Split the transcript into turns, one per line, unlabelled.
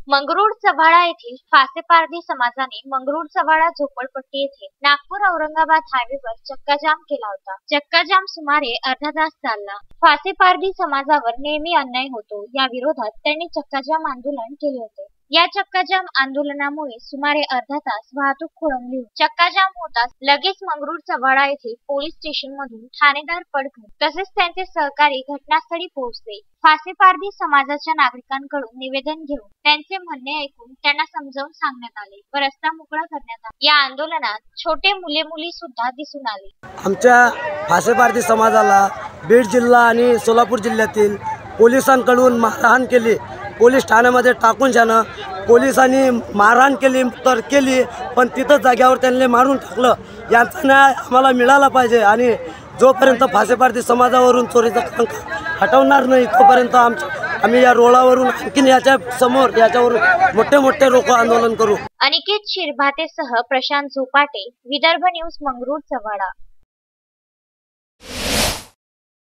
मंगरुळ चव्हाळा येथील फासेपारधी समाजाने मंगरुळ चव्हाळा झोपडपट्टी येथे नागपूर औरंगाबाद हायवेवर चक्काजाम केला होता। चक्काजाम सुमारे अर्धा तास चालला। फासेपारधी समाजावर नेहमी अन्याय होतो, या विरोधात त्यांनी चक्काजाम आंदोलन केले होते। या चक्काजाम आंदोलनामुळे सुमारे अर्धा तास वाहतूक खोळंबली होती। चक्काजाम होताच लगेच मंगरुळ चव्हाळा येथील पोलीस स्टेशन मधून ठाणेदार पडघर तसेच त्यांचे सहकारी घटनास्थळी पोहोचले। फासेपारधी समाजाच्या नागरिकांकडून निवेदन घेऊन त्यांचे म्हणणे ऐकून त्यांना समजावून सांगण्यात आले व रस्ता मोकळा करण्यात आला। या आंदोलनात छोटे मुले सुद्धा दिसून आले।
आमच्या फासेपारधी समाजाला बीड जिल्हा आणि सोलापूर जिल्ह्यातील पोलिसांकडून मारहाण केली। पोलीस ठाण्यामध्ये टाकून जाणं, पोलिसांनी मारहाण केली तर केली, पण तिथं जाग्यावर त्यांनी मारून टाकलं। यांचा न्याय आम्हाला मिळाला पाहिजे आणि जोपर्यंत फासेपारधी समाजावरून चोरीचा कलंक हटवणार नाही तोपर्यंत आम्ही या रोडावरून आणखीन याच्यावरून मोठे रोको आंदोलन करू।
अनिकेत शिरभातेसह प्रशांत झोपाटे, विदर्भ न्यूज, मंगरुळ चव्हाळा।